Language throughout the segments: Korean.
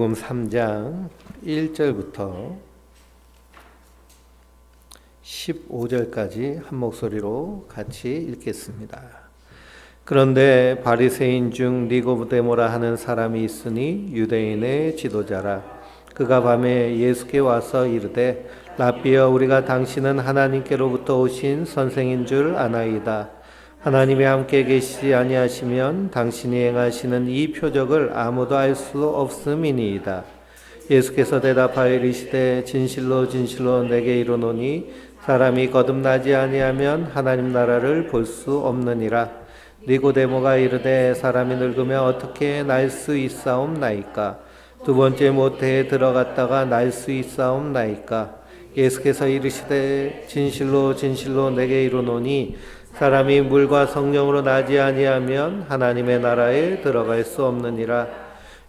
요한복음 3장 1절부터 15절까지 한 목소리로 같이 읽겠습니다. 그런데 바리새인 중 니고데모라 하는 사람이 있으니 유대인의 지도자라. 그가 밤에 예수께 와서 이르되 라삐여, 우리가 당신은 하나님께로부터 오신 선생인 줄 아나이다. 하나님이 함께 계시지 아니하시면 당신이 행하시는 이 표적을 아무도 알 수 없음이니이다. 예수께서 대답하여 이르시되 진실로 진실로 내게 이르노니 사람이 거듭나지 아니하면 하나님 나라를 볼 수 없느니라. 니고데모가 이르되 사람이 늙으면 어떻게 날 수 있사옵나이까? 두 번째 모태에 들어갔다가 날 수 있사옵나이까? 예수께서 이르시되 진실로 진실로 내게 이르노니 사람이 물과 성령으로 나지 아니하면 하나님의 나라에 들어갈 수 없느니라.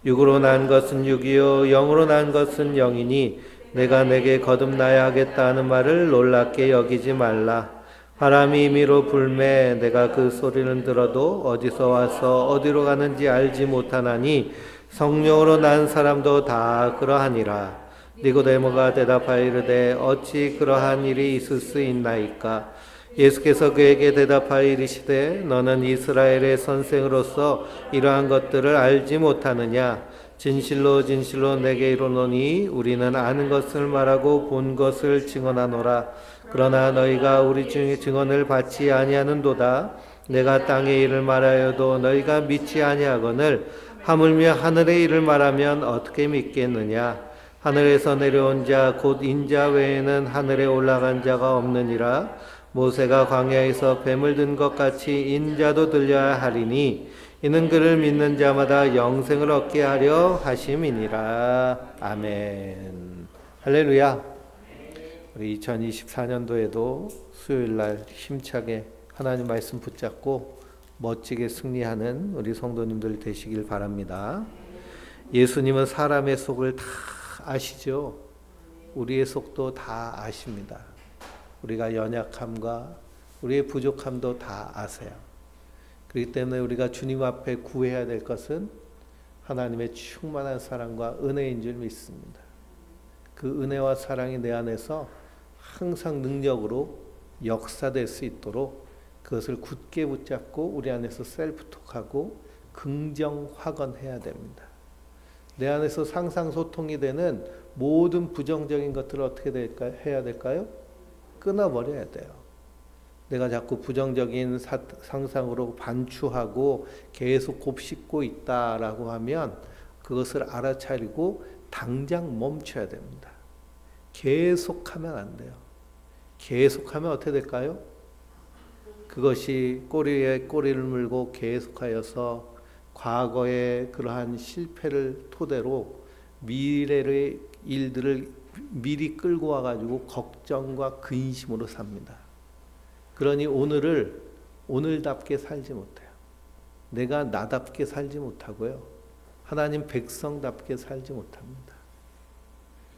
육으로 난 것은 육이요 영으로 난 것은 영이니 내가 내게 거듭나야 하겠다 하는 말을 놀랍게 여기지 말라. 바람이 임의로 불매 내가 그 소리는 들어도 어디서 와서 어디로 가는지 알지 못하나니 성령으로 난 사람도 다 그러하니라. 니고데모가 대답하여 이르되 어찌 그러한 일이 있을 수 있나이까? 예수께서 그에게 대답하여 이르시되 너는 이스라엘의 선생으로서 이러한 것들을 알지 못하느냐? 진실로 진실로 내게 이르노니 우리는 아는 것을 말하고 본 것을 증언하노라. 그러나 너희가 우리 중에 증언을 받지 아니하는도다. 내가 땅의 일을 말하여도 너희가 믿지 아니하거늘 하물며 하늘의 일을 말하면 어떻게 믿겠느냐? 하늘에서 내려온 자 곧 인자 외에는 하늘에 올라간 자가 없느니라. 모세가 광야에서 뱀을 든 것 같이 인자도 들려야 하리니 이는 그를 믿는 자마다 영생을 얻게 하려 하심이니라. 아멘. 할렐루야. 우리 2024년도에도 수요일날 힘차게 하나님 말씀 붙잡고 멋지게 승리하는 우리 성도님들 되시길 바랍니다. 예수님은 사람의 속을 다 아시죠? 우리의 속도 다 아십니다. 우리가 연약함과 우리의 부족함도 다 아세요. 그렇기 때문에 우리가 주님 앞에 구해야 될 것은 하나님의 충만한 사랑과 은혜인 줄 믿습니다. 그 은혜와 사랑이 내 안에서 항상 능력으로 역사될 수 있도록 그것을 굳게 붙잡고 우리 안에서 셀프톡하고 긍정 확언해야 됩니다. 내 안에서 상상소통이 되는 모든 부정적인 것들을 어떻게 해야 될까요? 끊어버려야 돼요. 내가 자꾸 부정적인 상상으로 반추하고 계속 곱씹고 있다라고 하면 그것을 알아차리고 당장 멈춰야 됩니다. 계속하면 안 돼요. 계속하면 어떻게 될까요? 그것이 꼬리에 꼬리를 물고 계속하여서 과거의 그러한 실패를 토대로 미래의 일들을 미리 끌고 와가지고 걱정과 근심으로 삽니다. 그러니 오늘을 오늘답게 살지 못해요. 내가 나답게 살지 못하고요. 하나님 백성답게 살지 못합니다.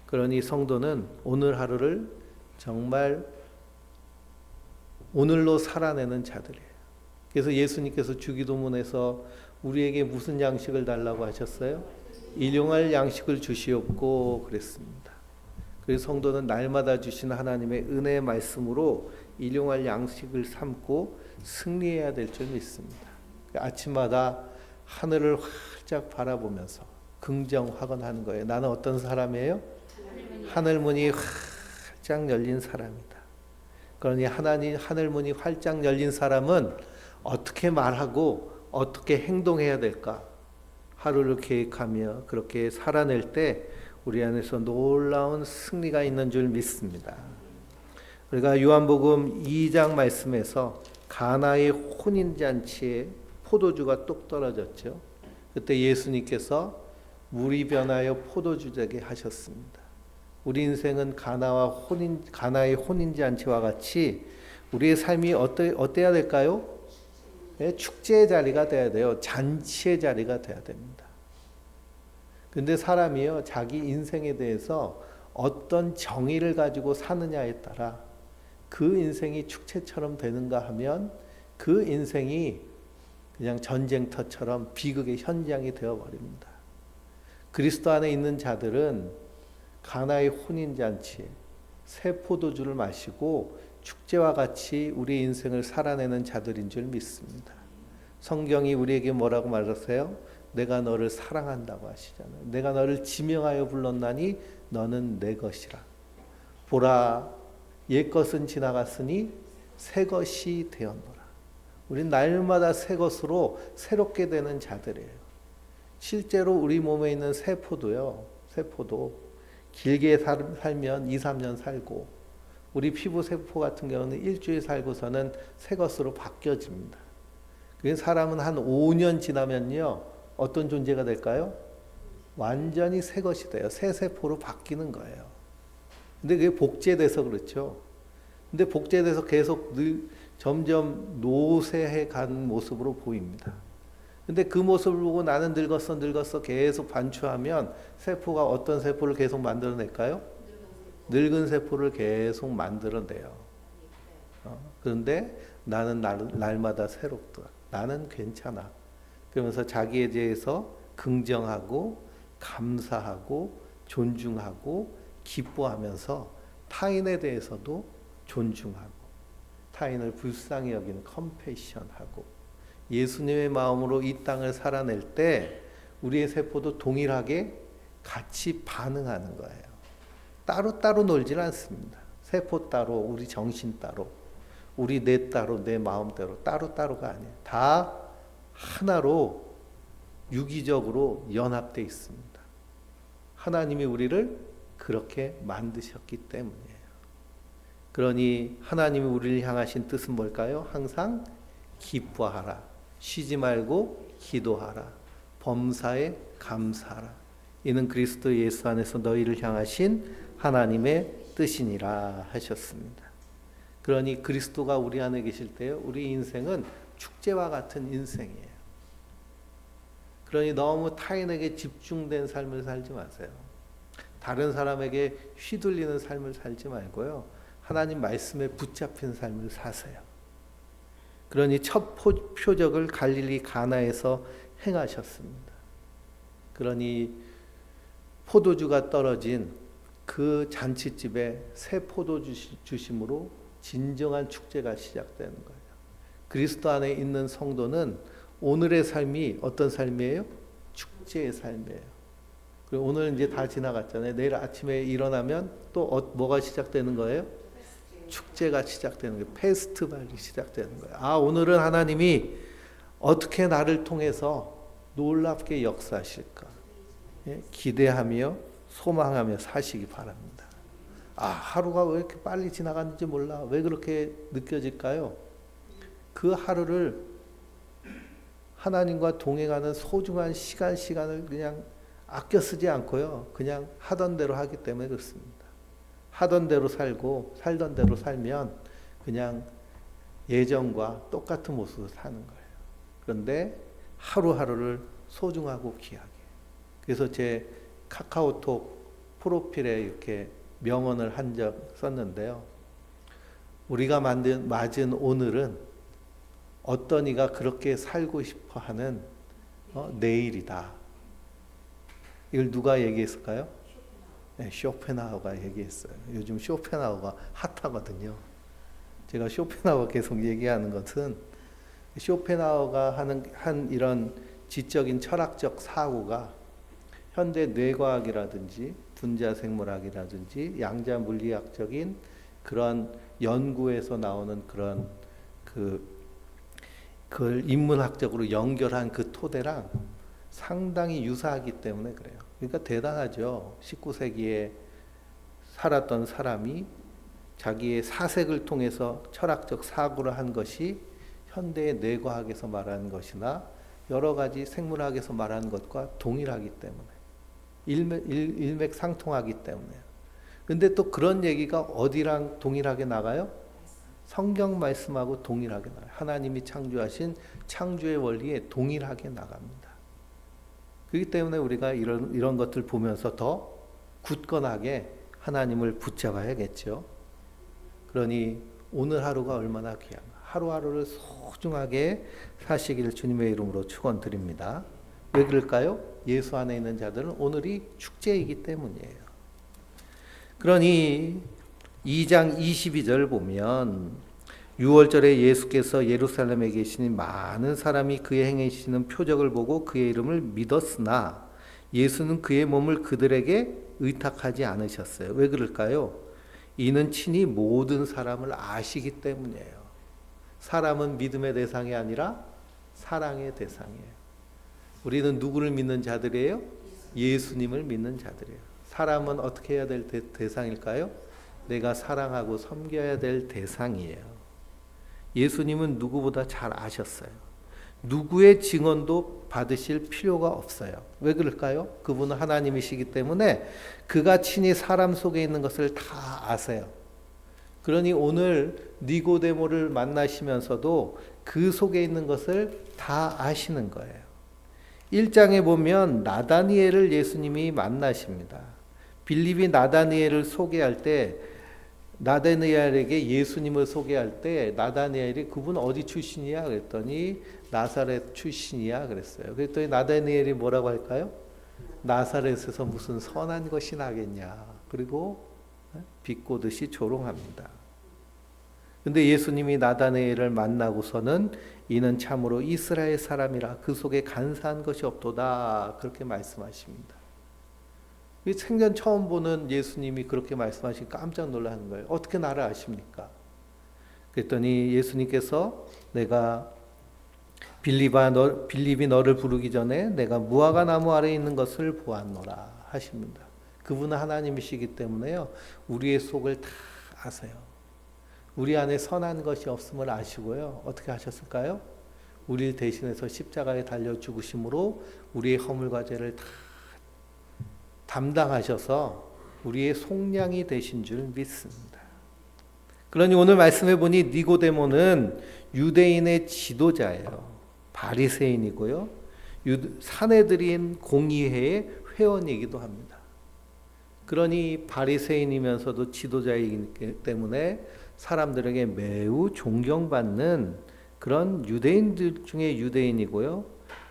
그러니 성도는 오늘 하루를 정말 오늘로 살아내는 자들이에요. 그래서 예수님께서 주기도문에서 우리에게 무슨 양식을 달라고 하셨어요? 일용할 양식을 주시옵고 그랬습니다. 그래서 성도는 날마다 주신 하나님의 은혜의 말씀으로 일용할 양식을 삼고 승리해야 될 줄 믿습니다. 아침마다 하늘을 활짝 바라보면서 긍정 확언하는 거예요. 나는 어떤 사람이에요? 하늘 문이 활짝 열린 사람이다. 그러니 하늘 문이 활짝 열린 사람은 어떻게 말하고 어떻게 행동해야 될까? 하루를 계획하며 그렇게 살아낼 때 우리 안에서 놀라운 승리가 있는 줄 믿습니다. 우리가 요한복음 2장 말씀에서 가나의 혼인잔치에 포도주가 뚝 떨어졌죠. 그때 예수님께서 물이 변하여 포도주 되게 하셨습니다. 우리 인생은 가나의 혼인잔치와 같이 우리의 삶이 어때야 될까요? 축제의 자리가 돼야 돼요. 잔치의 자리가 돼야 됩니다. 근데 사람이요, 자기 인생에 대해서 어떤 정의를 가지고 사느냐에 따라 그 인생이 축제처럼 되는가 하면 그 인생이 그냥 전쟁터처럼 비극의 현장이 되어버립니다. 그리스도 안에 있는 자들은 가나의 혼인잔치에 새 포도주를 마시고 축제와 같이 우리 인생을 살아내는 자들인 줄 믿습니다. 성경이 우리에게 뭐라고 말하세요? 내가 너를 사랑한다고 하시잖아요. 내가 너를 지명하여 불렀나니 너는 내 것이라. 보라, 옛것은 지나갔으니 새 것이 되었노라. 우린 날마다 새 것으로 새롭게 되는 자들이에요. 실제로 우리 몸에 있는 세포도요. 세포도 길게 살면 2, 3년 살고 우리 피부 세포 같은 경우는 일주일 살고서는 새 것으로 바뀌어집니다. 그래서 사람은 한 5년 지나면요. 어떤 존재가 될까요? 완전히 새 것이 돼요. 새 세포로 바뀌는 거예요. 근데 그게 복제돼서 그렇죠. 근데 복제돼서 계속 점점 노쇠해 간 모습으로 보입니다. 근데 그 모습을 보고 나는 늙었어 계속 반추하면 세포가 어떤 세포를 계속 만들어낼까요? 늙은 세포를 계속 만들어내요. 그런데 나는 날마다 새롭다. 나는 괜찮아. 그러면서 자기에 대해서 긍정하고 감사하고 존중하고 기뻐하면서 타인에 대해서도 존중하고 타인을 불쌍히 여기는 컴패션하고 예수님의 마음으로 이 땅을 살아낼 때 우리의 세포도 동일하게 같이 반응하는 거예요. 따로따로 놀질 않습니다. 세포 따로, 우리 정신 따로, 우리 내 따로, 내 마음대로 따로따로가 아니에요. 다 하나로 유기적으로 연합되어 있습니다. 하나님이 우리를 그렇게 만드셨기 때문이에요. 그러니 하나님이 우리를 향하신 뜻은 뭘까요? 항상 기뻐하라. 쉬지 말고 기도하라. 범사에 감사하라. 이는 그리스도 예수 안에서 너희를 향하신 하나님의 뜻이니라 하셨습니다. 그러니 그리스도가 우리 안에 계실 때요. 우리 인생은 축제와 같은 인생이에요. 그러니 너무 타인에게 집중된 삶을 살지 마세요. 다른 사람에게 휘둘리는 삶을 살지 말고요. 하나님 말씀에 붙잡힌 삶을 사세요. 그러니 첫 표적을 갈릴리 가나에서 행하셨습니다. 그러니 포도주가 떨어진 그 잔치집에 새 포도주 주심으로 진정한 축제가 시작되는 거예요. 그리스도 안에 있는 성도는 오늘의 삶이 어떤 삶이에요? 축제의 삶이에요. 그리고 오늘 이제 다 지나갔잖아요. 내일 아침에 일어나면 또 뭐가 시작되는 거예요? 축제가 시작되는 거예요. 페스티벌이 시작되는 거예요. 아, 오늘은 하나님이 어떻게 나를 통해서 놀랍게 역사하실까? 예? 기대하며 소망하며 사시기 바랍니다. 아, 하루가 왜 이렇게 빨리 지나갔는지 몰라. 왜 그렇게 느껴질까요? 그 하루를 하나님과 동행하는 소중한 시간을 그냥 아껴 쓰지 않고요. 그냥 하던 대로 하기 때문에 그렇습니다. 하던 대로 살고 살던 대로 살면 그냥 예전과 똑같은 모습으로 사는 거예요. 그런데 하루하루를 소중하고 귀하게. 그래서 제 카카오톡 프로필에 이렇게 명언을 한 적 썼는데요. 우리가 맞은 오늘은 어떤 이가 그렇게 살고 싶어 하는 내일이다. 이걸 누가 얘기했을까요? 네, 쇼펜하우어가 얘기했어요. 요즘 쇼펜하우어가 핫하거든요. 제가 쇼펜하우어 계속 얘기하는 것은 쇼펜하우어가 한 이런 지적인 철학적 사고가 현대 뇌과학이라든지 분자생물학이라든지 양자물리학적인 그런 연구에서 나오는 그런 그걸 인문학적으로 연결한 그 토대랑 상당히 유사하기 때문에 그래요. 그러니까 대단하죠. 19세기에 살았던 사람이 자기의 사색을 통해서 철학적 사고를 한 것이 현대의 뇌과학에서 말하는 것이나 여러 가지 생물학에서 말하는 것과 동일하기 때문에 일맥상통하기 때문에. 근데 또 그런 얘기가 어디랑 동일하게 나가요? 성경 말씀하고 동일하게 나가요. 하나님이 창조하신 창조의 원리에 동일하게 나갑니다. 그렇기 때문에 우리가 이런 것들 보면서 더 굳건하게 하나님을 붙잡아야겠죠. 그러니 오늘 하루가 얼마나 귀한가. 하루하루를 소중하게 사시기를 주님의 이름으로 축원드립니다. 왜 그럴까요? 예수 안에 있는 자들은 오늘이 축제이기 때문이에요. 그러니 2장 22절 보면 6월절에 예수께서 예루살렘에 계시니 많은 사람이 그의 행하시는 표적을 보고 그의 이름을 믿었으나 예수는 그의 몸을 그들에게 의탁하지 않으셨어요. 왜 그럴까요? 이는 친히 모든 사람을 아시기 때문이에요. 사람은 믿음의 대상이 아니라 사랑의 대상이에요. 우리는 누구를 믿는 자들이에요? 예수님을 믿는 자들이에요. 사람은 어떻게 해야 될 대상일까요? 내가 사랑하고 섬겨야 될 대상이에요. 예수님은 누구보다 잘 아셨어요. 누구의 증언도 받으실 필요가 없어요. 왜 그럴까요? 그분은 하나님이시기 때문에 그가 친히 사람 속에 있는 것을 다 아세요. 그러니 오늘 니고데모를 만나시면서도 그 속에 있는 것을 다 아시는 거예요. 1장에 보면 나다니엘을 예수님이 만나십니다. 빌립이 나다니엘을 소개할 때 나다니엘에게 예수님을 소개할 때 나다니엘이 그분 어디 출신이야? 그랬더니 나사렛 출신이야 그랬어요. 그랬더니 나다니엘이 뭐라고 할까요? 나사렛에서 무슨 선한 것이 나겠냐. 그리고 비꼬듯이 조롱합니다. 근데 예수님이 나다니엘을 만나고서는 이는 참으로 이스라엘 사람이라 그 속에 간사한 것이 없도다 그렇게 말씀하십니다. 생전 처음 보는 예수님이 그렇게 말씀하시니까 깜짝 놀라는 거예요. 어떻게 나를 아십니까? 그랬더니 예수님께서 내가 빌립이 너를 부르기 전에 내가 무화과 나무 아래에 있는 것을 보았노라 하십니다. 그분은 하나님이시기 때문에요. 우리의 속을 다 아세요. 우리 안에 선한 것이 없음을 아시고요. 어떻게 하셨을까요? 우리를 대신해서 십자가에 달려 죽으심으로 우리의 허물과 죄를 다 담당하셔서 우리의 속량이 되신 줄 믿습니다. 그러니 오늘 말씀해 보니 니고데모는 유대인의 지도자예요. 바리새인이고요. 사내들인 공의회의 회원이기도 합니다. 그러니 바리새인이면서도 지도자이기 때문에 사람들에게 매우 존경받는 그런 유대인들 중에 유대인이고요.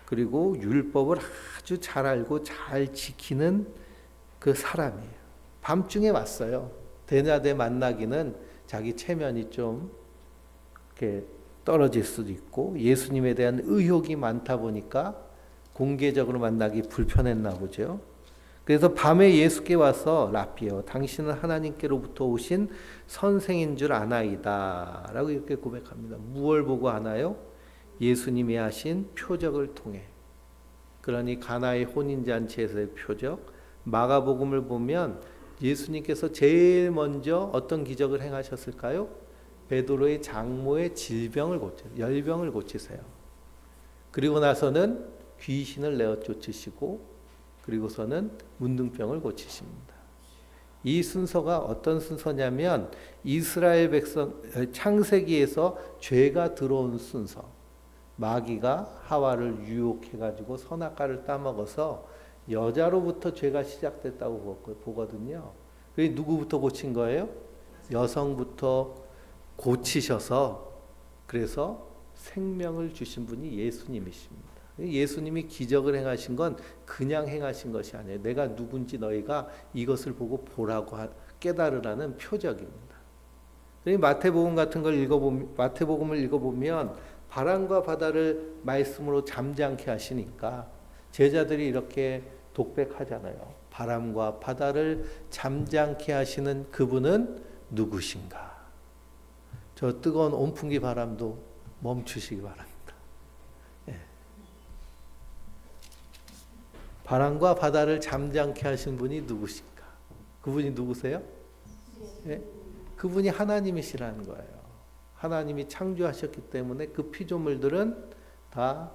그리고 율법을 아주 잘 알고 잘 지키는 그 사람이에요. 밤중에 왔어요. 대낮에 만나기는 자기 체면이 좀 이렇게 떨어질 수도 있고 예수님에 대한 의혹이 많다 보니까 공개적으로 만나기 불편했나 보죠. 그래서 밤에 예수께 와서 라비여 당신은 하나님께로부터 오신 선생인 줄 아나이다 라고 이렇게 고백합니다. 무엇을 보고 아나요? 예수님이 하신 표적을 통해. 그러니 가나의 혼인잔치에서의 표적, 마가복음을 보면 예수님께서 제일 먼저 어떤 기적을 행하셨을까요? 베드로의 장모의 열병을 고치세요. 그리고 나서는 귀신을 내어 쫓으시고 그리고서는 문둥병을 고치십니다. 이 순서가 어떤 순서냐면 이스라엘 백성 창세기에서 죄가 들어온 순서. 마귀가 하와를 유혹해가지고 선악과를 따먹어서 여자로부터 죄가 시작됐다고 보거든요. 그게 누구부터 고친 거예요? 여성부터 고치셔서 그래서 생명을 주신 분이 예수님이십니다. 예수님이 기적을 행하신 건 그냥 행하신 것이 아니에요. 내가 누군지 너희가 이것을 보고 보라고 깨달으라는 표적입니다. 마태복음 같은 걸 마태복음을 읽어보면 바람과 바다를 말씀으로 잠잠케 하시니까 제자들이 이렇게 독백하잖아요. 바람과 바다를 잠잠케 하시는 그분은 누구신가? 저 뜨거운 온풍기 바람도 멈추시기 바랍니다. 예. 바람과 바다를 잠잠케 하신 분이 누구신가? 그분이 누구세요? 예? 그분이 하나님이시라는 거예요. 하나님이 창조하셨기 때문에 그 피조물들은 다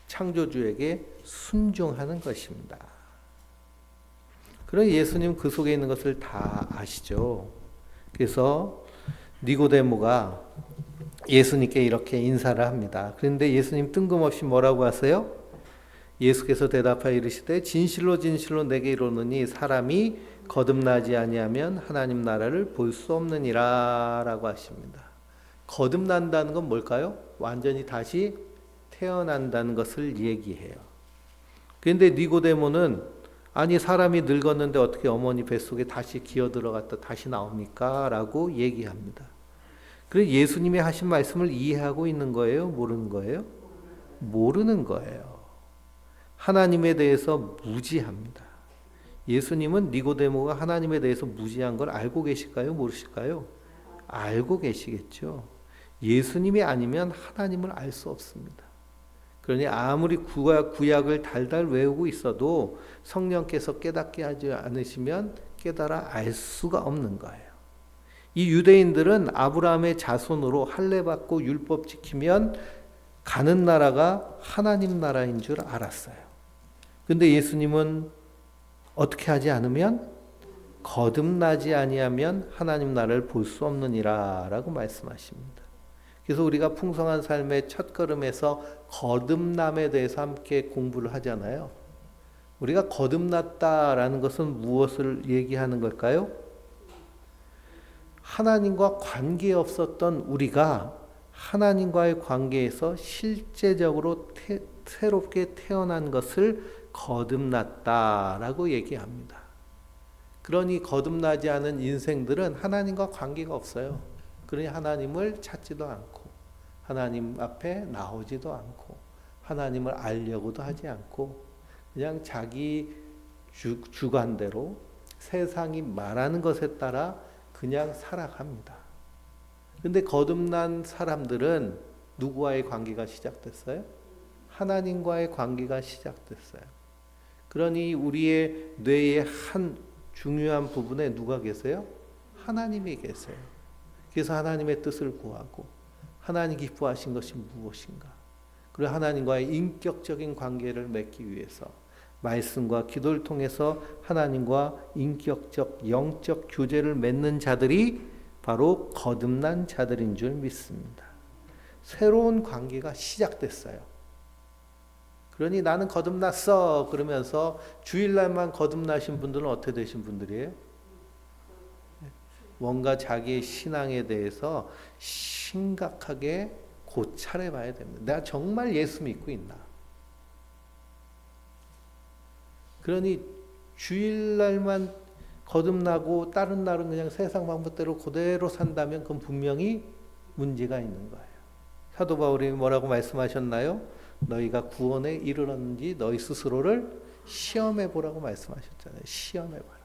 창조주에게 순종하는 것입니다. 그럼 예수님 그 속에 있는 것을 다 아시죠. 그래서 니고데모가 예수님께 이렇게 인사를 합니다. 그런데 예수님 뜬금없이 뭐라고 하세요? 예수께서 대답하여 이르시되 진실로 진실로 내게 이르노니 사람이 거듭나지 아니하면 하나님 나라를 볼 수 없느니라 라고 하십니다. 거듭난다는 건 뭘까요? 완전히 다시 태어난다는 것을 얘기해요. 그런데 니고데모는 아니 사람이 늙었는데 어떻게 어머니 뱃속에 다시 기어 들어갔다 다시 나옵니까? 라고 얘기합니다. 그래서 예수님이 하신 말씀을 이해하고 있는 거예요? 모르는 거예요? 모르는 거예요. 하나님에 대해서 무지합니다. 예수님은 니고데모가 하나님에 대해서 무지한 걸 알고 계실까요? 모르실까요? 알고 계시겠죠. 예수님이 아니면 하나님을 알 수 없습니다. 그러니 아무리 구약을 달달 외우고 있어도 성령께서 깨닫게 하지 않으시면 깨달아 알 수가 없는 거예요. 이 유대인들은 아브라함의 자손으로 할례받고 율법 지키면 가는 나라가 하나님 나라인 줄 알았어요. 근데 예수님은 어떻게 하지 않으면 거듭나지 아니하면 하나님 나라를 볼 수 없느니라 라고 말씀하십니다. 그래서 우리가 풍성한 삶의 첫걸음에서 거듭남에 대해서 함께 공부를 하잖아요. 우리가 거듭났다라는 것은 무엇을 얘기하는 걸까요? 하나님과 관계 없었던 우리가 하나님과의 관계에서 실제적으로 새롭게 태어난 것을 거듭났다라고 얘기합니다. 그러니 거듭나지 않은 인생들은 하나님과 관계가 없어요. 그러니 하나님을 찾지도 않고 하나님 앞에 나오지도 않고 하나님을 알려고도 하지 않고 그냥 자기 주관대로 세상이 말하는 것에 따라 그냥 살아갑니다. 근데 거듭난 사람들은 누구와의 관계가 시작됐어요? 하나님과의 관계가 시작됐어요. 그러니 우리의 뇌의 한 중요한 부분에 누가 계세요? 하나님이 계세요. 그래서 하나님의 뜻을 구하고 하나님 기뻐하신 것이 무엇인가? 그리고 하나님과의 인격적인 관계를 맺기 위해서 말씀과 기도를 통해서 하나님과 인격적 영적 교제를 맺는 자들이 바로 거듭난 자들인 줄 믿습니다. 새로운 관계가 시작됐어요. 그러니 나는 거듭났어 그러면서 주일날만 거듭나신 분들은 어떻게 되신 분들이에요? 뭔가 자기의 신앙에 대해서 심각하게 고찰해 봐야 됩니다. 내가 정말 예수 믿고 있나? 그러니 주일날만 거듭나고 다른 날은 그냥 세상 방법대로 그대로 산다면 그건 분명히 문제가 있는 거예요. 사도 바울이 뭐라고 말씀하셨나요? 너희가 구원에 이르렀는지 너희 스스로를 시험해 보라고 말씀하셨잖아요. 시험해 봐라.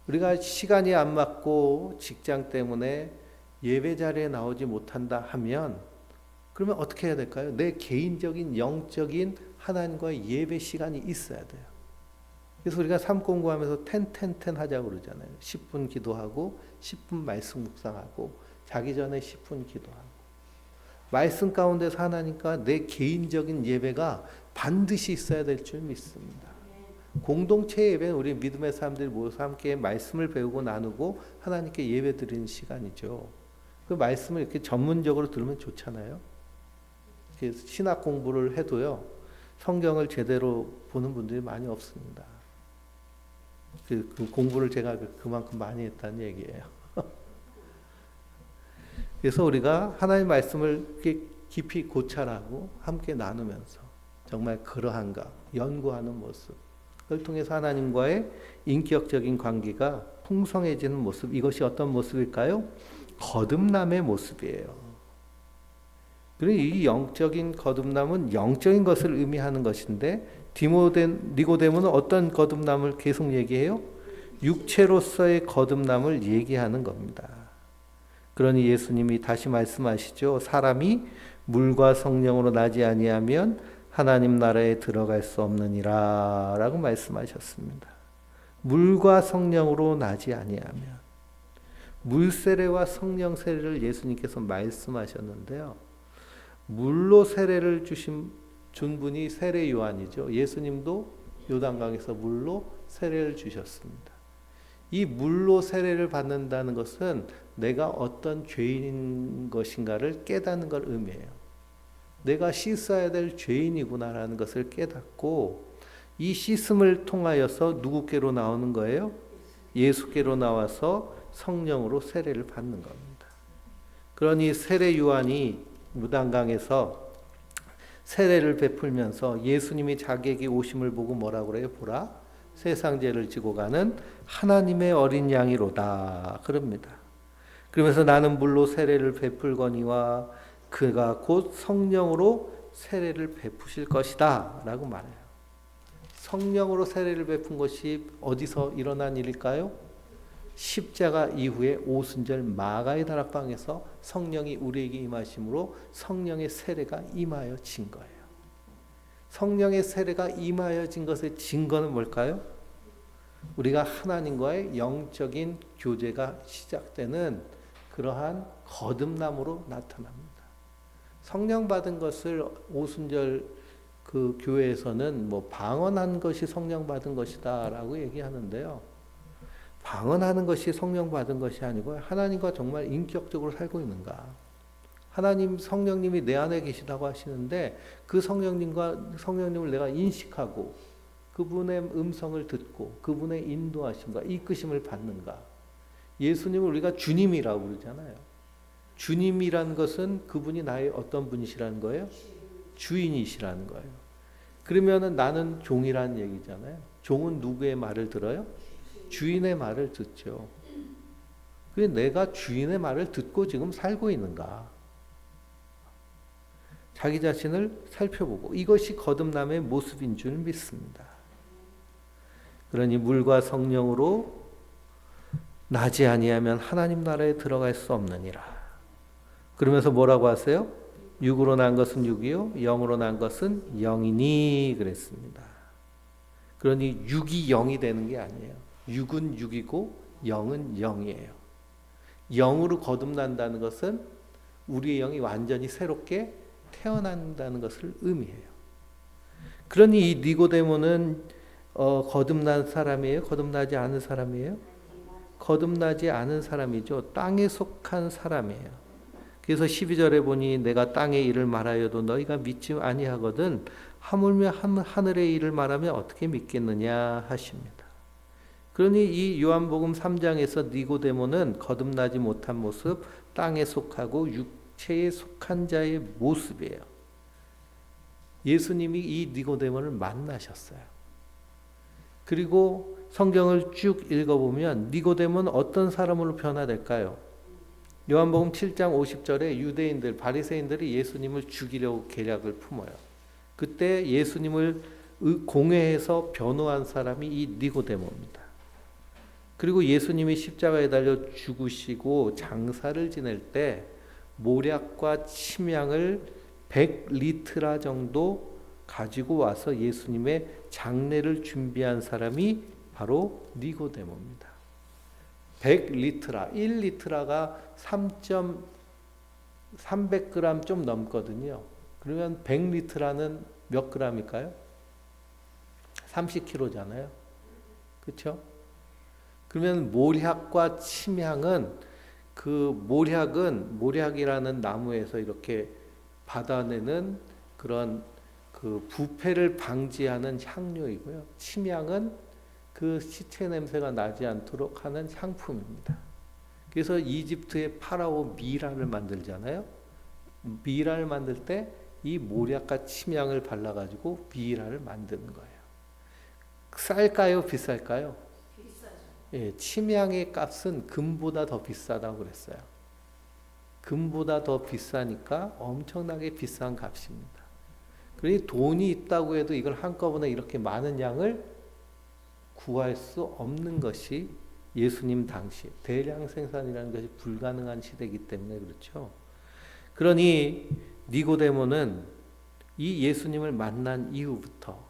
우리가 시간이 안 맞고 직장 때문에 예배 자리에 나오지 못한다 하면 그러면 어떻게 해야 될까요? 내 개인적인 영적인 하나님과의 예배 시간이 있어야 돼요. 그래서 우리가 삶 공부하면서 10 하자고 그러잖아요. 10분 기도하고 10분 말씀 묵상하고 자기 전에 10분 기도하고 말씀 가운데서 하나님과 내 개인적인 예배가 반드시 있어야 될 줄 믿습니다. 공동체 예배는 우리 믿음의 사람들이 모여서 함께 말씀을 배우고 나누고 하나님께 예배 드리는 시간이죠. 그 말씀을 이렇게 전문적으로 들으면 좋잖아요. 신학 공부를 해도요, 성경을 제대로 보는 분들이 많이 없습니다. 그 공부를 제가 그만큼 많이 했다는 얘기예요. 그래서 우리가 하나님 말씀을 깊이 고찰하고 함께 나누면서 정말 그러한가 연구하는 모습, 그걸 통해서 하나님과의 인격적인 관계가 풍성해지는 모습, 이것이 어떤 모습일까요? 거듭남의 모습이에요. 그리고 이 영적인 거듭남은 영적인 것을 의미하는 것인데 니고데모는 어떤 거듭남을 계속 얘기해요? 육체로서의 거듭남을 얘기하는 겁니다. 그러니 예수님이 다시 말씀하시죠. 사람이 물과 성령으로 나지 아니하면 하나님 나라에 들어갈 수 없느니라 라고 말씀하셨습니다. 물과 성령으로 나지 아니하면, 물 세례와 성령 세례를 예수님께서 말씀하셨는데요. 물로 세례를 준 분이 세례 요한이죠. 예수님도 요단강에서 물로 세례를 주셨습니다. 이 물로 세례를 받는다는 것은 내가 어떤 죄인인 것인가를 깨닫는 걸 의미해요. 내가 씻어야 될 죄인이구나라는 것을 깨닫고 이 씻음을 통하여서 누구께로 나오는 거예요? 예수께로 나와서 성령으로 세례를 받는 겁니다. 그러니 세례 요한이 무단강에서 세례를 베풀면서 예수님이 자기에게 오심을 보고 뭐라고 그래요? 보라, 세상 죄를 지고 가는 하나님의 어린 양이로다 그럽니다. 그러면서 나는 물로 세례를 베풀거니와 그가 곧 성령으로 세례를 베푸실 것이다 라고 말해요. 성령으로 세례를 베푼 것이 어디서 일어난 일일까요? 십자가 이후에 오순절 마가의 다락방에서 성령이 우리에게 임하심으로 성령의 세례가 임하여진 거예요. 성령의 세례가 임하여진 것의 증거는 뭘까요? 우리가 하나님과의 영적인 교제가 시작되는 그러한 거듭남으로 나타납니다. 성령 받은 것을 오순절 그 교회에서는 뭐 방언한 것이 성령 받은 것이다라고 얘기하는데요. 방언하는 것이 성령 받은 것이 아니고 하나님과 정말 인격적으로 살고 있는가? 하나님 성령님이 내 안에 계시다고 하시는데 그 성령님을 내가 인식하고 그분의 음성을 듣고 그분의 인도하심과 이끄심을 받는가? 예수님을 우리가 주님이라고 부르잖아요. 주님이란 것은 그분이 나의 어떤 분이시라는 거예요? 주인이시라는 거예요. 그러면은 나는 종이라는 얘기잖아요. 종은 누구의 말을 들어요? 주인의 말을 듣죠. 그래 내가 주인의 말을 듣고 지금 살고 있는가? 자기 자신을 살펴보고 이것이 거듭남의 모습인 줄 믿습니다. 그러니 물과 성령으로 나지 아니하면 하나님 나라에 들어갈 수 없느니라. 그러면서 뭐라고 하세요? 육으로 난 것은 육이요 영으로 난 것은 영이니 그랬습니다. 그러니 육이 영이 되는 게 아니에요. 육은 육이고 영은 영이에요. 영으로 거듭난다는 것은 우리의 영이 완전히 새롭게 태어난다는 것을 의미해요. 그러니 이 니고데모는 거듭난 사람이에요? 거듭나지 않은 사람이에요? 거듭나지 않은 사람이죠. 땅에 속한 사람이에요. 그래서 12절에 보니 내가 땅의 일을 말하여도 너희가 믿지 아니하거든 하물며 하늘의 일을 말하면 어떻게 믿겠느냐 하십니다. 그러니 이 요한복음 3장에서 니고데모는 거듭나지 못한 모습, 땅에 속하고 육체에 속한 자의 모습이에요. 예수님이 이 니고데모를 만나셨어요. 그리고 성경을 쭉 읽어보면 니고데모는 어떤 사람으로 변화될까요? 요한복음 7장 50절에 유대인들, 바리새인들이 예수님을 죽이려고 계략을 품어요. 그때 예수님을 공회해서 변호한 사람이 이 니고데모입니다. 그리고 예수님이 십자가에 달려 죽으시고 장사를 지낼 때 모략과 침향을 100리트라 정도 가지고 와서 예수님의 장례를 준비한 사람이 바로 니고데모입니다. 100리트라, 1리트라가 300g 좀 넘거든요. 그러면 100리트라는 몇 g일까요? 30kg잖아요. 그렇죠? 그러면 모략과 침향은 모략이라는 나무에서 이렇게 받아내는 그런 그 부패를 방지하는 향료이고요. 침향은 그 시체 냄새가 나지 않도록 하는 향품입니다. 그래서 이집트의 파라오 미라를 만들잖아요. 미라를 만들 때 이 모략과 침향을 발라가지고 미라를 만드는 거예요. 쌀까요? 비쌀까요? 비싸죠. 예, 침향의 값은 금보다 더 비싸다고 그랬어요. 금보다 더 비싸니까 엄청나게 비싼 값입니다. 그러니 돈이 있다고 해도 이걸 한꺼번에 이렇게 많은 양을 구할 수 없는 것이 예수님 당시 대량 생산이라는 것이 불가능한 시대이기 때문에 그렇죠. 그러니 니고데모는 이 예수님을 만난 이후부터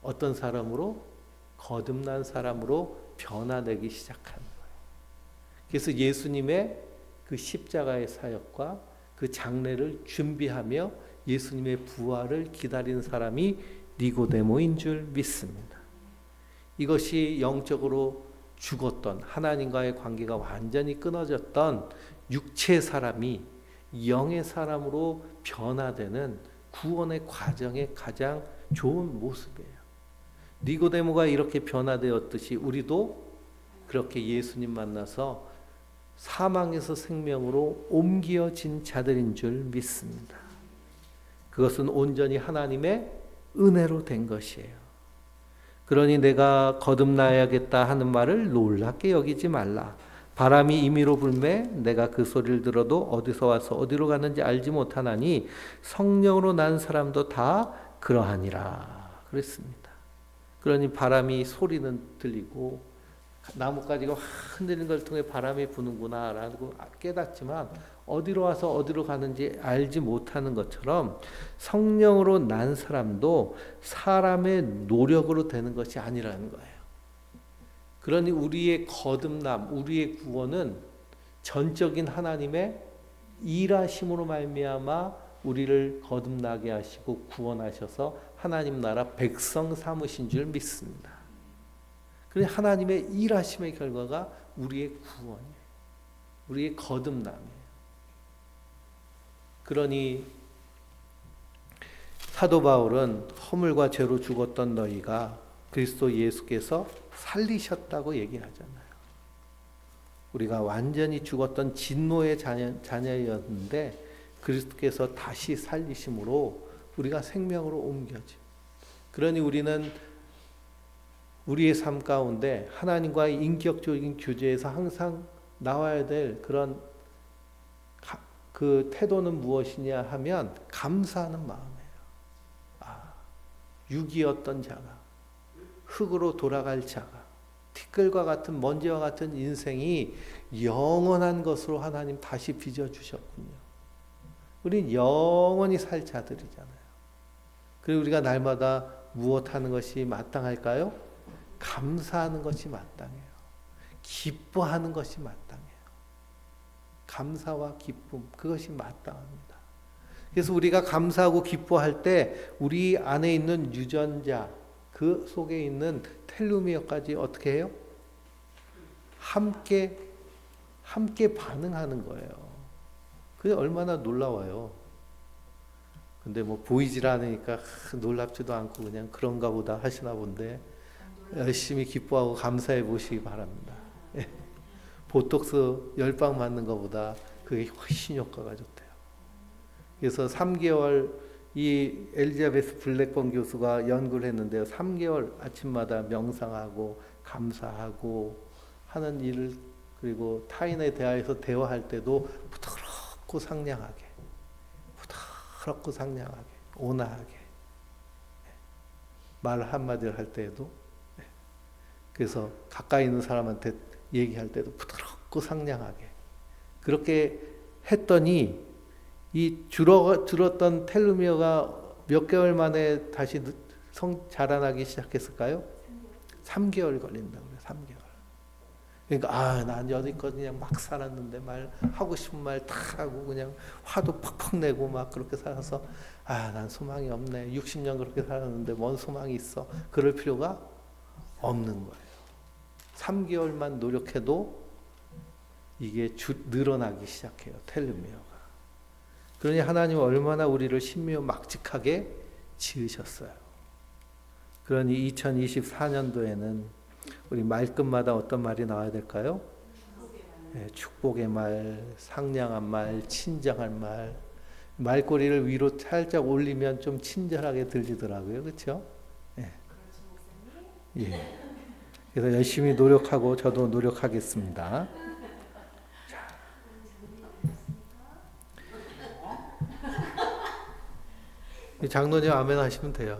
어떤 사람으로? 거듭난 사람으로 변화되기 시작하는 거예요. 그래서 예수님의 그 십자가의 사역과 그 장례를 준비하며 예수님의 부활을 기다리는 사람이 니고데모인 줄 믿습니다. 이것이 영적으로 죽었던 하나님과의 관계가 완전히 끊어졌던 육체의 사람이 영의 사람으로 변화되는 구원의 과정의 가장 좋은 모습이에요. 니고데모가 이렇게 변화되었듯이 우리도 그렇게 예수님 만나서 사망에서 생명으로 옮겨진 자들인 줄 믿습니다. 그것은 온전히 하나님의 은혜로 된 것이에요. 그러니 내가 거듭나야겠다 하는 말을 놀랍게 여기지 말라. 바람이 임의로 불매 내가 그 소리를 들어도 어디서 와서 어디로 가는지 알지 못하나니 성령으로 난 사람도 다 그러하니라 그랬습니다. 그러니 바람이 소리는 들리고 나뭇가지가 흔들리는 걸 통해 바람이 부는구나 라고 깨닫지만 어디로 와서 어디로 가는지 알지 못하는 것처럼 성령으로 난 사람도 사람의 노력으로 되는 것이 아니라는 거예요. 그러니 우리의 거듭남, 우리의 구원은 전적인 하나님의 일하심으로 말미암아 우리를 거듭나게 하시고 구원하셔서 하나님 나라 백성 삼으신 줄 믿습니다. 그러니 하나님의 일하심의 결과가 우리의 구원이에요. 우리의 거듭남이에요. 그러니 사도 바울은 허물과 죄로 죽었던 너희가 그리스도 예수께서 살리셨다고 얘기하잖아요. 우리가 완전히 죽었던 진노의 자녀였는데 그리스도께서 다시 살리심으로 우리가 생명으로 옮겨져. 그러니 우리는 우리의 삶 가운데 하나님과의 인격적인 교제에서 항상 나와야 될 그런 그 태도는 무엇이냐 하면 감사하는 마음이에요. 육이었던 자가 흙으로 돌아갈 자가 티끌과 같은 먼지와 같은 인생이 영원한 것으로 하나님 다시 빚어주셨군요. 우린 영원히 살 자들이잖아요. 그리고 우리가 날마다 무엇하는 것이 마땅할까요? 감사하는 것이 마땅해요. 기뻐하는 것이 마땅해요. 감사와 기쁨, 그것이 마땅합니다. 그래서 우리가 감사하고 기뻐할 때 우리 안에 있는 유전자, 그 속에 있는 텔로미어까지 어떻게 해요? 함께 반응하는 거예요. 그게 얼마나 놀라워요. 근데 뭐 보이질 않으니까 놀랍지도 않고 그냥 그런가 보다 하시나 본데 열심히 기뻐하고 감사해 보시기 바랍니다. 보톡스 10방 맞는 것보다 그게 훨씬 효과가 좋대요. 그래서 3개월 이 엘리자베스 블랙번 교수가 연구를 했는데요. 3개월 아침마다 명상하고 감사하고 하는 일을 그리고 타인에 대하여서 대화할 때도 부드럽고 상냥하게 온화하게 말 한마디를 할 때에도 그래서 가까이 있는 사람한테 얘기할 때도 부드럽고 상냥하게 그렇게 했더니 이 줄었던 텔로미어가 몇 개월 만에 다시 자라나기 시작했을까요? 3개월 걸린다고 그래요. 3개월. 그러니까 난 여지껏 그냥 막 살았는데 말 하고 싶은 말 다 하고 그냥 화도 팍팍 내고 막 그렇게 살아서 난 소망이 없네. 60년 그렇게 살았는데 뭔 소망이 있어. 그럴 필요가 없는 거예요. 3개월만 노력해도 이게 늘어나기 시작해요. 텔로미어가. 그러니 하나님은 얼마나 우리를 신묘막직하게 지으셨어요. 그러니 2024년도에는 우리 말끝마다 어떤 말이 나와야 될까요? 축복의 말, 상냥한 말, 친정한 말. 말꼬리를 위로 살짝 올리면 좀 친절하게 들리더라고요. 그렇죠? 예. 그래서 열심히 노력하고 저도 노력하겠습니다. 장로님 아멘 하시면 돼요.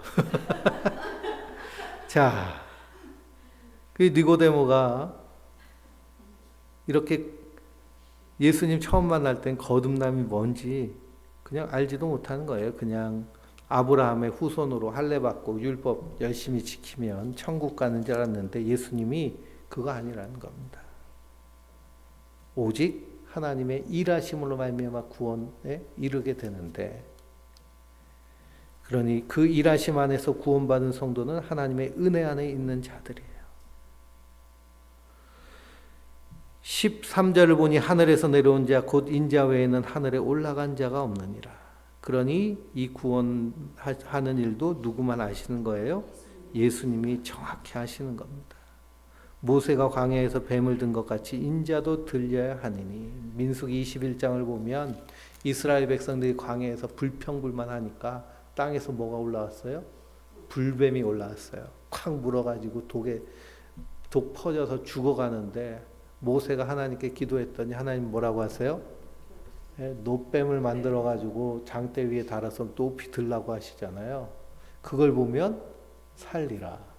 자, 그 니고데모가 이렇게 예수님 처음 만날 땐 거듭남이 뭔지 그냥 알지도 못하는 거예요. 그냥 아브라함의 후손으로 할례받고 율법 열심히 지키면 천국 가는 줄 알았는데 예수님이 그거 아니라는 겁니다. 오직 하나님의 일하심으로 말미암아 구원에 이르게 되는데 그러니 그 일하심 안에서 구원받은 성도는 하나님의 은혜 안에 있는 자들이에요. 13절을 보니 하늘에서 내려온 자 곧 인자 외에는 하늘에 올라간 자가 없느니라. 그러니 이 구원하는 일도 누구만 아시는 거예요? 예수님이 정확히 하시는 겁니다. 모세가 광야에서 뱀을 든 것 같이 인자도 들려야 하니니. 민수기 21장을 보면 이스라엘 백성들이 광야에서 불평불만하니까 땅에서 뭐가 올라왔어요? 불뱀이 올라왔어요. 콱 물어가지고 독 퍼져서 죽어가는데 모세가 하나님께 기도했더니 하나님 뭐라고 하세요? 노뱀을 만들어가지고 장대 위에 달아서 높이 들라고 하시잖아요. 그걸 보면 살리라.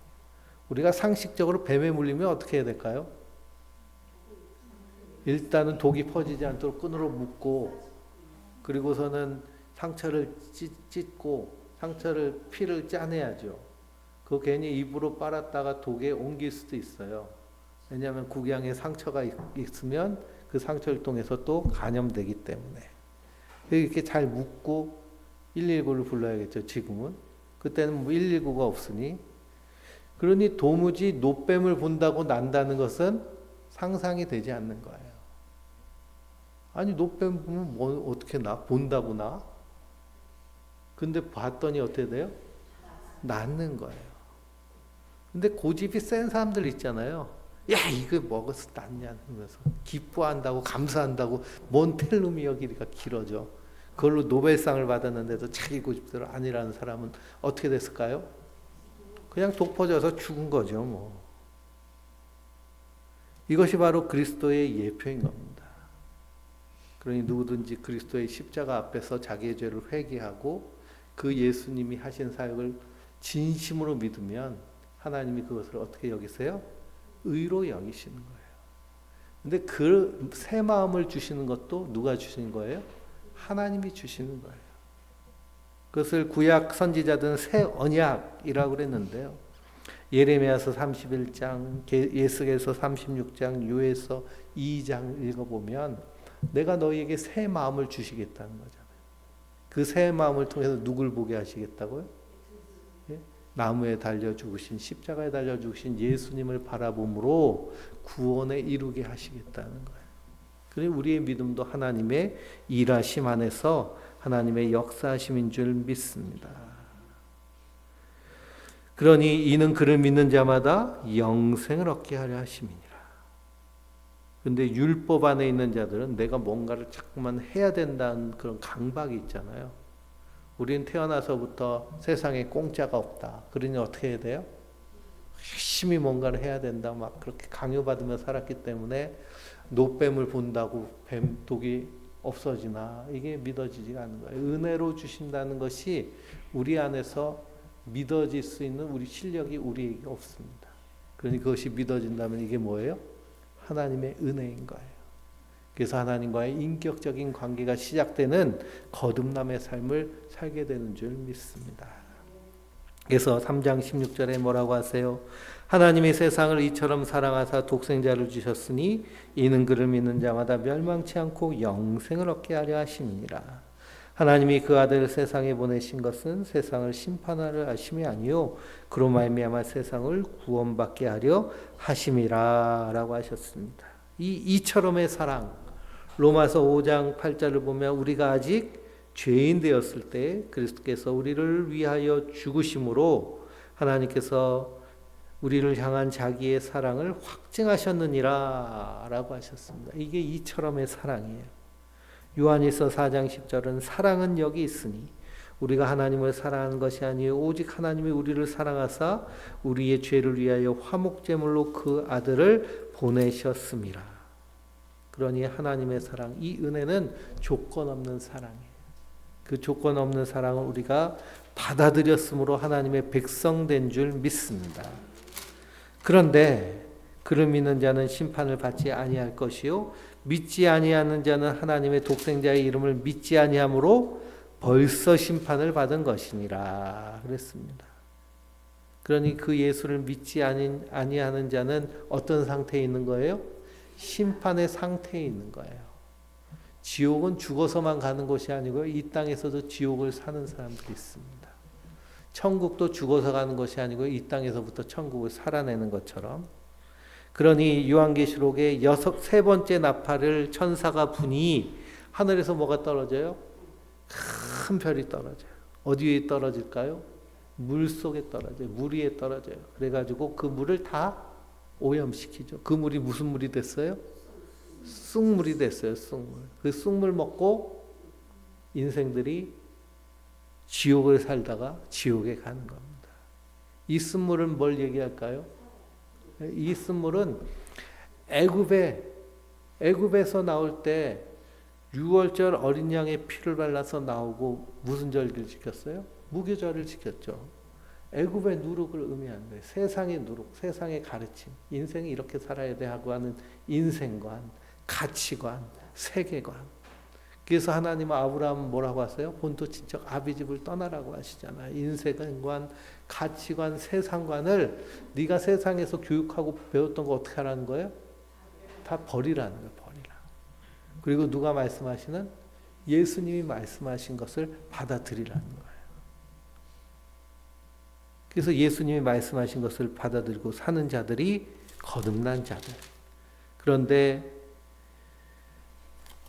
우리가 상식적으로 뱀에 물리면 어떻게 해야 될까요? 일단은 독이 퍼지지 않도록 끈으로 묶고, 그리고서는 상처를 찢고 피를 짜내야죠. 그거 괜히 입으로 빨았다가 독에 옮길 수도 있어요. 왜냐하면 구강에 상처가 있으면 그 상처를 통해서 또 감염되기 때문에. 이렇게 잘 묶고 119를 불러야겠죠. 지금은. 그때는 119가 없으니. 그러니 도무지 노뱀을 본다고 난다는 것은 상상이 되지 않는 거예요. 아니 노뱀 보면 뭐 어떻게 본다고 나? 근데 봤더니 어떻게 돼요? 낫는 거예요. 근데 고집이 센 사람들 있잖아요. 야 이거 먹어서 낫냐 하면서 기뻐한다고 감사한다고 뭔 텔루미어 길이가 길어져. 그걸로 노벨상을 받았는데도 자기 고집대로 아니라는 사람은 어떻게 됐을까요? 그냥 독 퍼져서 죽은 거죠. 뭐. 이것이 바로 그리스도의 예표인 겁니다. 그러니 누구든지 그리스도의 십자가 앞에서 자기의 죄를 회개하고 그 예수님이 하신 사역을 진심으로 믿으면 하나님이 그것을 어떻게 여기세요? 의로 여기시는 거예요. 근데 그 새 마음을 주시는 것도 누가 주시는 거예요? 하나님이 주시는 거예요. 그것을 구약 선지자들은 새 언약이라고 그랬는데요. 예레미야서 31장, 예스겔서 36장, 요에서 2장 읽어보면 내가 너희에게 새 마음을 주시겠다는 거잖아요. 그 새 마음을 통해서 누굴 보게 하시겠다고요? 예? 나무에 달려 죽으신, 십자가에 달려 죽으신 예수님을 바라봄으로 구원에 이루게 하시겠다는 거예요. 그리고 우리의 믿음도 하나님의 일하심 안에서 하나님의 역사하심인 줄 믿습니다. 그러니 이는 그를 믿는 자마다 영생을 얻게 하려 하심이니라. 근데 율법 안에 있는 자들은 내가 뭔가를 자꾸만 해야 된다는 그런 강박이 있잖아요. 우리는 태어나서부터 세상에 공짜가 없다. 그러니 어떻게 해야 돼요? 열심히 뭔가를 해야 된다. 막 그렇게 강요받으며 살았기 때문에 노뱀을 본다고 독이 없어지나 이게 믿어지지가 않는 거예요. 은혜로 주신다는 것이 우리 안에서 믿어질 수 있는 우리 실력이 우리에게 없습니다. 그러니 그것이 믿어진다면 이게 뭐예요? 하나님의 은혜인 거예요. 그래서 하나님과의 인격적인 관계가 시작되는 거듭남의 삶을 살게 되는 줄 믿습니다. 그래서 3장 16절에 뭐라고 하세요? 하나님이 세상을 이처럼 사랑하사 독생자를 주셨으니 이는 그를 믿는 자마다 멸망치 않고 영생을 얻게 하려 하심이니라. 하나님이 그 아들을 세상에 보내신 것은 세상을 심판하려 하심이 아니요 그로 말미암아 세상을 구원받게 하려 하심이라 라고 하셨습니다. 이처럼의 사랑, 로마서 5장 8절을 보면 우리가 아직 죄인 되었을 때 그리스도께서 우리를 위하여 죽으심으로 하나님께서 우리를 향한 자기의 사랑을 확증하셨느니라 라고 하셨습니다. 이게 이처럼의 사랑이에요. 요한일서 4장 10절은 사랑은 여기 있으니 우리가 하나님을 사랑하는 것이 아니요 오직 하나님이 우리를 사랑하사 우리의 죄를 위하여 화목제물로 그 아들을 보내셨음이라. 그러니 하나님의 사랑, 이 은혜는 조건 없는 사랑이에요. 그 조건 없는 사랑을 우리가 받아들였으므로 하나님의 백성 된 줄 믿습니다. 그런데 그를 믿는 자는 심판을 받지 아니할 것이요 믿지 아니하는 자는 하나님의 독생자의 이름을 믿지 아니함으로 벌써 심판을 받은 것이니라 그랬습니다. 그러니 그 예수를 믿지 아니하는 자는 어떤 상태에 있는 거예요? 심판의 상태에 있는 거예요. 지옥은 죽어서만 가는 곳이 아니고요. 이 땅에서도 지옥을 사는 사람들이 있습니다. 천국도 죽어서 가는 것이 아니고요. 이 땅에서부터 천국을 살아내는 것처럼. 그러니 요한계시록의 세 번째 나팔을 천사가 부니 하늘에서 뭐가 떨어져요? 큰 별이 떨어져요. 어디에 떨어질까요? 물 속에 떨어져요. 물 위에 떨어져요. 그래가지고 그 물을 다 오염시키죠. 그 물이 무슨 물이 됐어요? 쑥물이 됐어요. 쑥물. 그 쑥물 먹고 인생들이 지옥을 살다가 지옥에 가는 겁니다. 이 쑥물은 뭘 얘기할까요? 이 쑥물은 애굽에서 나올 때 6월절 어린 양의 피를 발라서 나오고 무슨 절기를 지켰어요? 무교절을 지켰죠. 애굽의 누룩을 의미하는 거예요. 세상의 누룩, 세상의 가르침, 인생이 이렇게 살아야 돼 하고 하는 인생관, 가치관, 세계관. 그래서 하나님은 아브라함은 뭐라고 하세요? 본토 친척 아비집을 떠나라고 하시잖아요. 인생관, 가치관, 세상관을 네가 세상에서 교육하고 배웠던 거 어떻게 하라는 거예요? 다 버리라는 거예요. 버리라. 그리고 누가 말씀하시는? 예수님이 말씀하신 것을 받아들이라는 거예요. 그래서 예수님이 말씀하신 것을 받아들이고 사는 자들이 거듭난 자들. 그런데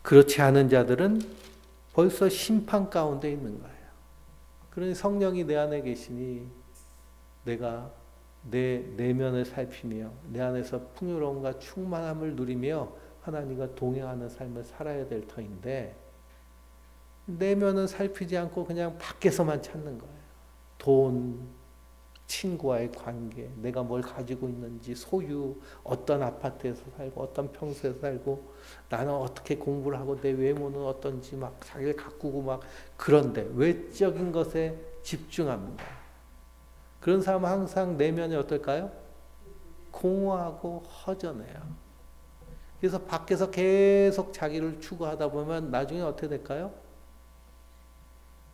그렇지 않은 자들은 벌써 심판 가운데 있는 거예요. 그러니 성령이 내 안에 계시니 내가 내 내면을 살피며 내 안에서 풍요로움과 충만함을 누리며 하나님과 동행하는 삶을 살아야 될 터인데 내면은 살피지 않고 그냥 밖에서만 찾는 거예요. 돈, 친구와의 관계, 내가 뭘 가지고 있는지, 소유, 어떤 아파트에서 살고, 어떤 평수에서 살고, 나는 어떻게 공부를 하고, 내 외모는 어떤지 막 자기를 가꾸고 막, 그런데 외적인 것에 집중합니다. 그런 사람은 항상 내면이 어떨까요? 공허하고 허전해요. 그래서 밖에서 계속 자기를 추구하다 보면 나중에 어떻게 될까요?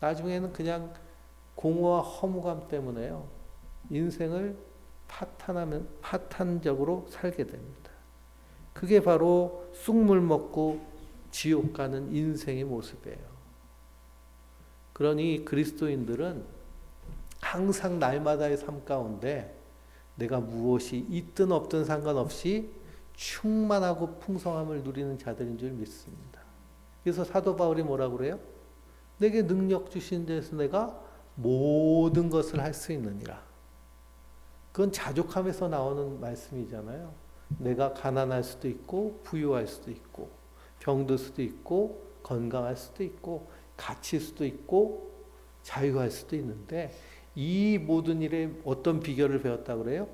나중에는 그냥 공허와 허무감 때문에요. 인생을 파탄적으로 살게 됩니다. 그게 바로 쑥물 먹고 지옥 가는 인생의 모습이에요. 그러니 그리스도인들은 항상 날마다의 삶 가운데 내가 무엇이 있든 없든 상관없이 충만하고 풍성함을 누리는 자들인 줄 믿습니다. 그래서 사도 바울이 뭐라고 그래요? 내게 능력 주신 데서 내가 모든 것을 할 수 있느니라. 그건 자족함에서 나오는 말씀이잖아요. 내가 가난할 수도 있고 부유할 수도 있고 병들 수도 있고 건강할 수도 있고 갇힐 수도 있고 자유할 수도 있는데 이 모든 일에 어떤 비결을 배웠다고 그래요?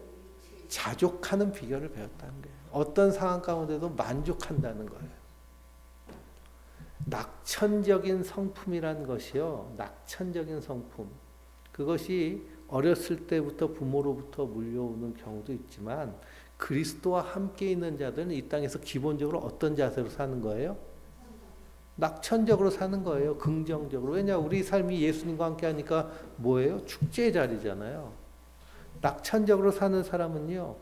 자족하는 비결을 배웠다는 거예요. 어떤 상황 가운데도 만족한다는 거예요. 낙천적인 성품이라는 것이요. 낙천적인 성품. 그것이 어렸을 때부터 부모로부터 물려오는 경우도 있지만 그리스도와 함께 있는 자들은 이 땅에서 기본적으로 어떤 자세로 사는 거예요? 낙천적으로 사는 거예요. 긍정적으로. 왜냐? 우리 삶이 예수님과 함께 하니까 뭐예요? 축제의 자리잖아요. 낙천적으로 사는 사람은요.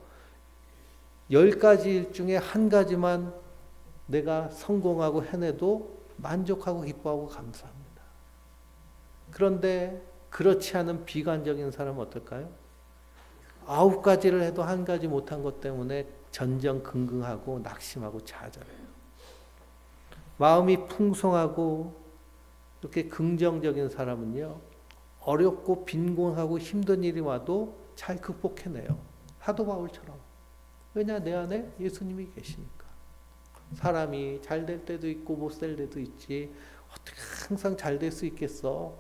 10가지 일 중에 한 가지만 내가 성공하고 해내도 만족하고 기뻐하고 감사합니다. 그런데 그렇지 않은 비관적인 사람은 어떨까요? 9가지를 해도 한 가지 못한 것 때문에 전전긍긍하고 낙심하고 좌절해요. 마음이 풍성하고 이렇게 긍정적인 사람은요. 어렵고 빈곤하고 힘든 일이 와도 잘 극복해내요. 사도 바울처럼. 왜냐? 내 안에 예수님이 계시니까. 사람이 잘 될 때도 있고 못 될 때도 있지. 어떻게 항상 잘 될 수 있겠어?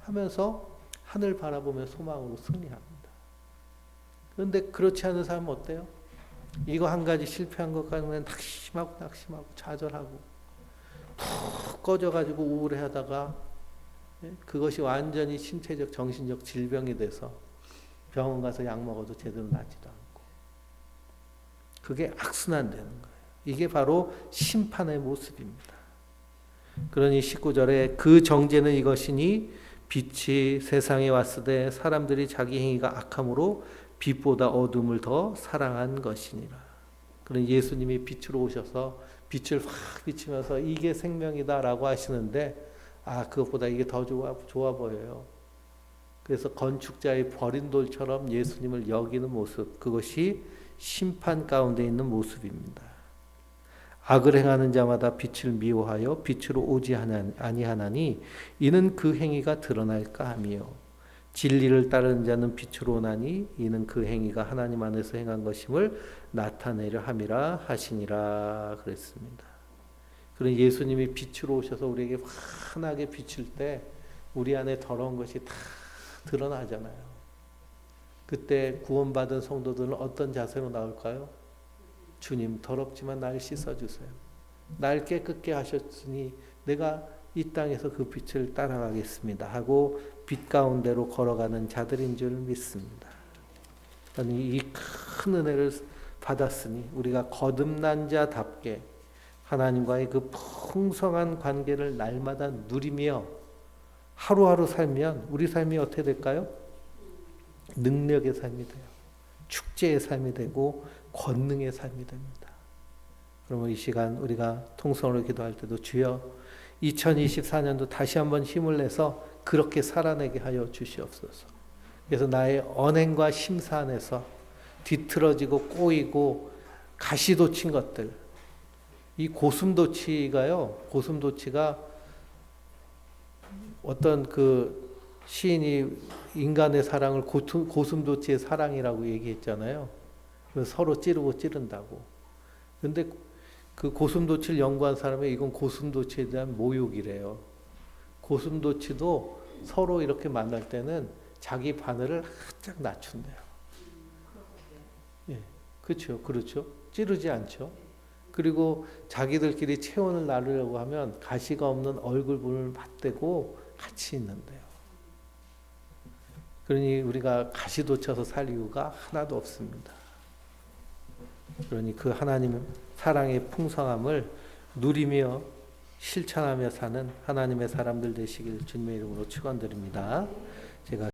하면서 하늘 바라보며 소망으로 승리합니다. 그런데 그렇지 않은 사람은 어때요? 이거 한 가지 실패한 것 때문에 낙심하고 좌절하고 푹 꺼져가지고 우울해하다가 그것이 완전히 신체적 정신적 질병이 돼서 병원 가서 약 먹어도 제대로 낫지도 않고 그게 악순환되는 거예요. 이게 바로 심판의 모습입니다. 그러니 19절에 그 정죄는 이것이니 빛이 세상에 왔으되 사람들이 자기 행위가 악함으로 빛보다 어둠을 더 사랑한 것이니라. 그러니 예수님이 빛으로 오셔서 빛을 확 비치면서 이게 생명이다라고 하시는데 그것보다 이게 더 좋아 보여요. 그래서 건축자의 버린 돌처럼 예수님을 여기는 모습, 그것이 심판 가운데 있는 모습입니다. 악을 행하는 자마다 빛을 미워하여 빛으로 오지 아니하나니 이는 그 행위가 드러날까 하며 진리를 따르는 자는 빛으로 오나니 이는 그 행위가 하나님 안에서 행한 것임을 나타내려 함이라 하시니라 그랬습니다. 그런 예수님이 빛으로 오셔서 우리에게 환하게 비칠 때 우리 안에 더러운 것이 다 드러나잖아요. 그때 구원받은 성도들은 어떤 자세로 나올까요? 주님 더럽지만 날 씻어주세요. 날 깨끗게 하셨으니 내가 이 땅에서 그 빛을 따라가겠습니다 하고 빛 가운데로 걸어가는 자들인 줄 믿습니다. 이 큰 은혜를 받았으니 우리가 거듭난 자답게 하나님과의 그 풍성한 관계를 날마다 누리며 하루하루 살면 우리 삶이 어떻게 될까요? 능력의 삶이 돼요. 축제의 삶이 되고 권능의 삶이 됩니다. 그러면 이 시간 우리가 통성으로 기도할 때도 주여 2024년도 다시 한번 힘을 내서 그렇게 살아내게 하여 주시옵소서. 그래서 나의 언행과 심사 안에서 뒤틀어지고 꼬이고 가시돋친 것들, 이 고슴도치가 어떤 그 시인이 인간의 사랑을 고슴도치의 사랑이라고 얘기했잖아요. 서로 찌르고 찌른다고. 근데 그 고슴도치를 연구한 사람이 이건 고슴도치에 대한 모욕이래요. 고슴도치도 서로 이렇게 만날 때는 자기 바늘을 살짝 낮춘대요. 예, 그렇죠. 찌르지 않죠. 그리고 자기들끼리 체온을 나누려고 하면 가시가 없는 얼굴분을 맞대고 같이 있는데요. 그러니 우리가 가시 돋쳐서 살 이유가 하나도 없습니다. 그러니 그 하나님 사랑의 풍성함을 누리며 실천하며 사는 하나님의 사람들 되시길 주님의 이름으로 축원드립니다. 제가